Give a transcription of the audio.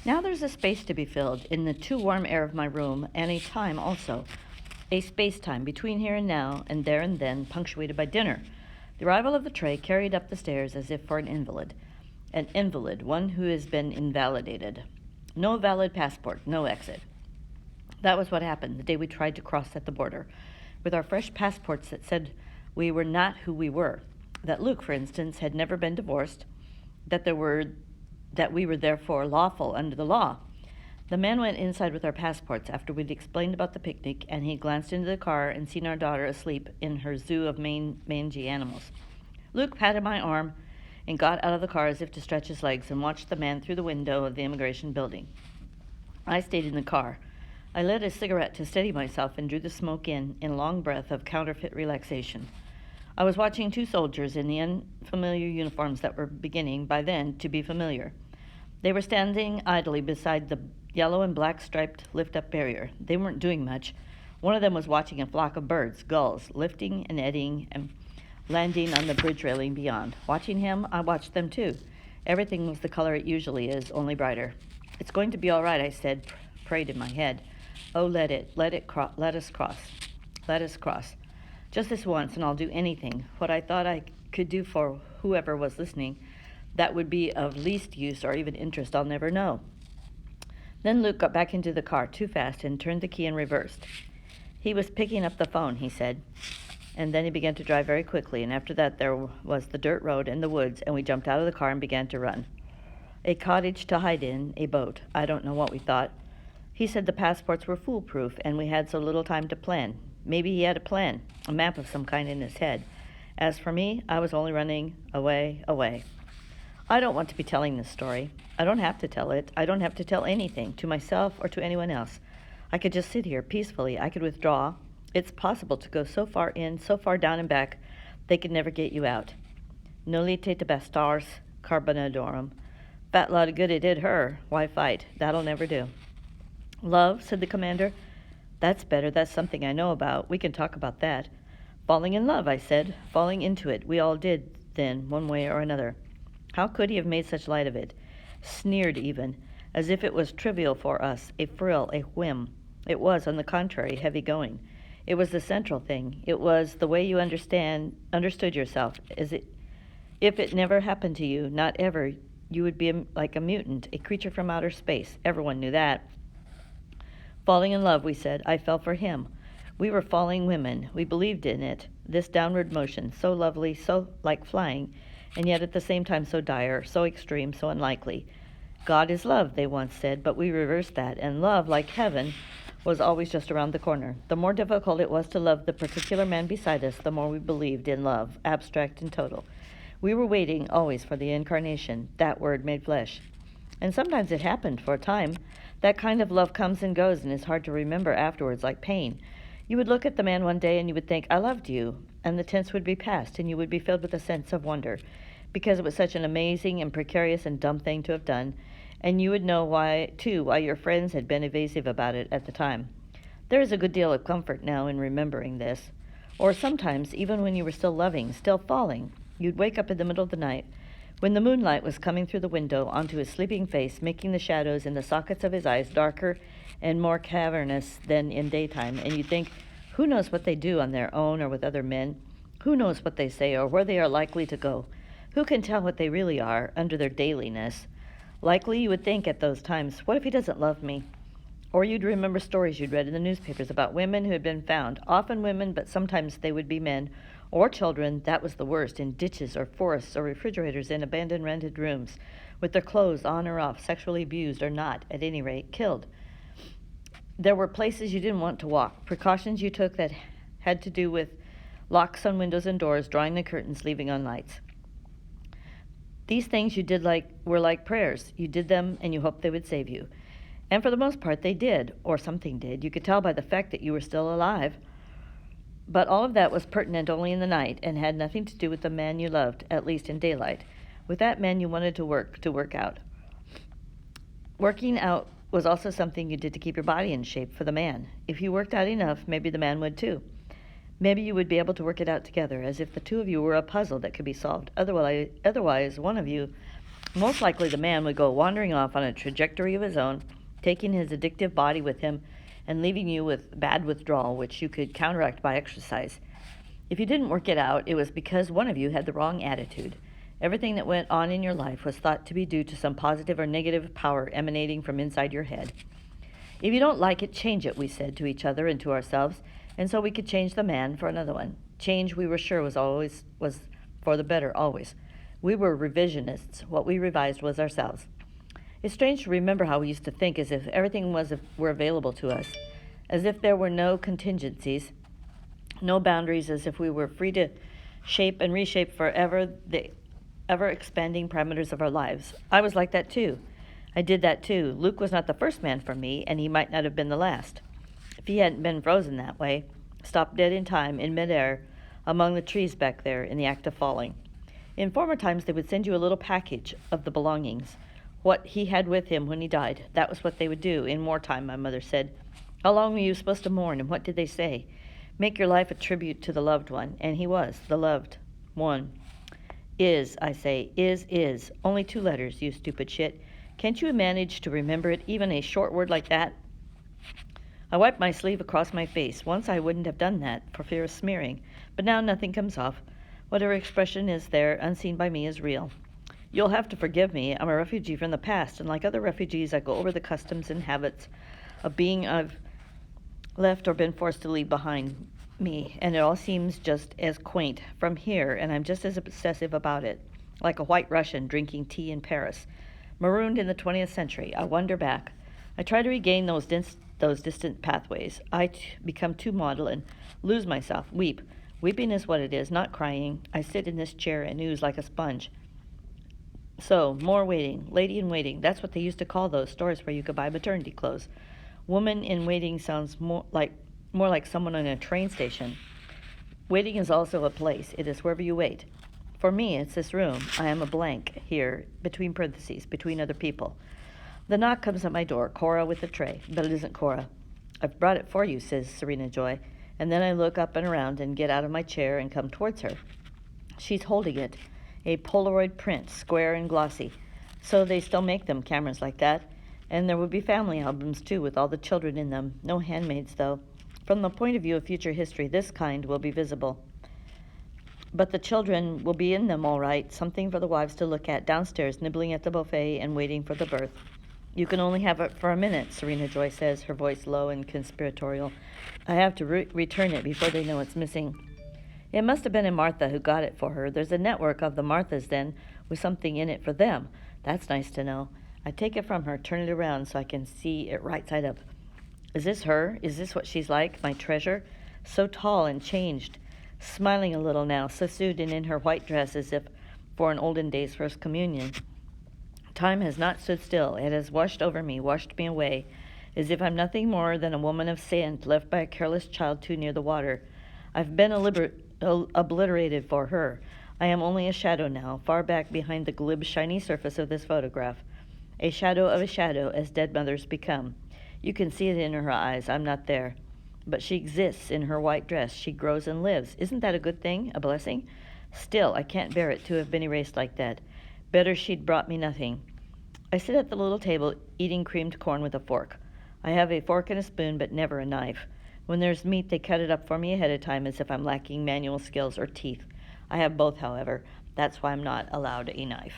Now there's a space to be filled in the too warm air of my room, and a time also. A space-time between here and now, and there and then, punctuated by dinner. The arrival of the tray carried up the stairs as if for an invalid. An invalid, one who has been invalidated. No valid passport, no exit. That was what happened the day we tried to cross at the border, with our fresh passports that said we were not who we were. That Luke, for instance, had never been divorced, that we were therefore lawful under the law. The man went inside with our passports after we'd explained about the picnic, and he glanced into the car and seen our daughter asleep in her zoo of mangy animals. Luke patted my arm and got out of the car as if to stretch his legs and watched the man through the window of the immigration building. I stayed in the car. I lit a cigarette to steady myself and drew the smoke in a long breath of counterfeit relaxation. I was watching two soldiers in the unfamiliar uniforms that were beginning, by then, to be familiar. They were standing idly beside the yellow and black striped lift-up barrier. They weren't doing much. One of them was watching a flock of birds, gulls, lifting and eddying and landing on the bridge railing beyond. Watching him, I watched them too. Everything was the color it usually is, only brighter. It's going to be all right, I said, prayed in my head. Oh, let us cross. Just this once, and I'll do anything, what I thought I could do for whoever was listening, that would be of least use or even interest, I'll never know. Then Luke got back into the car too fast and turned the key and reversed. He was picking up the phone, he said. And then he began to drive very quickly, and after that there was the dirt road and the woods, and we jumped out of the car and began to run. A cottage to hide in, a boat. I don't know what we thought. He said the passports were foolproof, and we had so little time to plan. Maybe he had a plan, a map of some kind in his head. As for me, I was only running away. I don't want to be telling this story. I don't have to tell it. I don't have to tell anything, to myself or to anyone else. I could just sit here peacefully. I could withdraw. It's possible to go so far in, so far down and back, they could never get you out. Nolite te bastars carbonadorum. Fat lot of good it did her. Why fight? That'll never do. Love, said the commander. That's better. That's something I know about. We can talk about that. Falling in love, I said. Falling into it. We all did, then, one way or another. How could he have made such light of it? Sneered even, as if it was trivial for us, a frill, a whim. It was, on the contrary, heavy-going. It was the central thing. It was the way you understood yourself. If it never happened to you, not ever, you would be like a mutant, a creature from outer space. Everyone knew that. Falling in love, we said. I fell for him. We were falling women. We believed in it, this downward motion, so lovely, so like flying, and yet at the same time so dire, so extreme, so unlikely. God is love, they once said, but we reversed that, and love, like heaven, was always just around the corner. The more difficult it was to love the particular man beside us, the more we believed in love, abstract and total. We were waiting always for the incarnation, that word made flesh. And sometimes it happened for a time. That kind of love comes and goes and is hard to remember afterwards, like pain. You would look at the man one day and you would think, I loved you, and the tense would be past, and you would be filled with a sense of wonder, because it was such an amazing and precarious and dumb thing to have done, and you would know why your friends had been evasive about it at the time. There is a good deal of comfort now in remembering this. Or sometimes, even when you were still loving, still falling, you'd wake up in the middle of the night, when the moonlight was coming through the window onto his sleeping face, making the shadows in the sockets of his eyes darker and more cavernous than in daytime, and you think, who knows what they do on their own or with other men? Who knows what they say or where they are likely to go? Who can tell what they really are under their dailiness? Likely you would think at those times, what if he doesn't love me? Or you'd remember stories you'd read in the newspapers about women who had been found, often women, but sometimes they would be men, or children, that was the worst, in ditches or forests or refrigerators in abandoned rented rooms, with their clothes on or off, sexually abused or not, at any rate, killed. There were places you didn't want to walk, precautions you took that had to do with locks on windows and doors, drawing the curtains, leaving on lights. These things you did were like prayers. You did them and you hoped they would save you. And for the most part they did, or something did. You could tell by the fact that you were still alive. But all of that was pertinent only in the night and had nothing to do with the man you loved, at least in daylight. With that man you wanted to work out. Working out was also something you did to keep your body in shape for the man. If you worked out enough, maybe the man would too. Maybe you would be able to work it out together, as if the two of you were a puzzle that could be solved. Otherwise, one of you Most likely the man would go wandering off on a trajectory of his own, taking his addictive body with him and leaving you with bad withdrawal, which you could counteract by exercise. If you didn't work it out, it was because one of you had the wrong attitude. Everything that went on in your life was thought to be due to some positive or negative power emanating from inside your head. If you don't like it, change it, we said to each other and to ourselves, and so we could change the man for another one. Change, we were sure, was for the better, always. We were revisionists. What we revised was ourselves. It's strange to remember how we used to think, as if everything were available to us, as if there were no contingencies, no boundaries, as if we were free to shape and reshape forever the ever-expanding parameters of our lives. I was like that too. I did that too. Luke was not the first man for me, and he might not have been the last. If he hadn't been frozen that way, stopped dead in time, in midair, among the trees back there, in the act of falling. In former times, they would send you a little package of the belongings, what he had with him when he died. That was what they would do in wartime, my mother said. How long were you supposed to mourn, and what did they say? Make your life a tribute to the loved one, and he was, the loved one. Is, I say, is. Only 2 letters, you stupid shit. Can't you manage to remember it, even a short word like that? I wiped my sleeve across my face. Once I wouldn't have done that, for fear of smearing, but now nothing comes off. Whatever expression is there, unseen by me, is real. You'll have to forgive me. I'm a refugee from the past, and like other refugees, I go over the customs and habits of being I've left or been forced to leave behind me, and it all seems just as quaint from here, and I'm just as obsessive about it, like a white Russian drinking tea in Paris. Marooned in the 20th century, I wander back. I try to regain those distant pathways. I become too maudlin, lose myself, weep. Weeping is what it is, not crying. I sit in this chair and ooze like a sponge. So, more waiting, lady in waiting. That's what they used to call those stores where you could buy maternity clothes. Woman in waiting sounds more like someone in a train station. Waiting is also a place. It is wherever you wait. For me, it's this room. I am a blank here, between parentheses, between other people. The knock comes at my door, Cora with the tray, but it isn't Cora. I've brought it for you, says Serena Joy, and then I look up and around and get out of my chair and come towards her. She's holding it, a Polaroid print, square and glossy. So they still make them, cameras like that. And there will be family albums, too, with all the children in them. No handmaids, though. From the point of view of future history, this kind will be visible. But the children will be in them, all right. Something for the wives to look at downstairs, nibbling at the buffet and waiting for the birth. You can only have it for a minute, Serena Joy says, her voice low and conspiratorial. I have to return it before they know it's missing. It must have been a Martha who got it for her. There's a network of the Marthas, then, with something in it for them. That's nice to know. I take it from her, turn it around so I can see it right side up. Is this her? Is this what she's like, my treasure? So tall and changed, smiling a little now, subdued and in her white dress as if for an olden days first communion. Time has not stood still. It has washed over me, washed me away, as if I'm nothing more than a woman of sand left by a careless child too near the water. I've been obliterated for her. I am only a shadow now, far back behind the glib, shiny surface of this photograph. A shadow of a shadow, as dead mothers become. You can see it in her eyes. I'm not there. But she exists in her white dress. She grows and lives. Isn't that a good thing? A blessing? Still, I can't bear it to have been erased like that. Better she'd brought me nothing. I sit at the little table, eating creamed corn with a fork. I have a fork and a spoon, but never a knife. When there's meat, they cut it up for me ahead of time as if I'm lacking manual skills or teeth. I have both, however. That's why I'm not allowed a knife.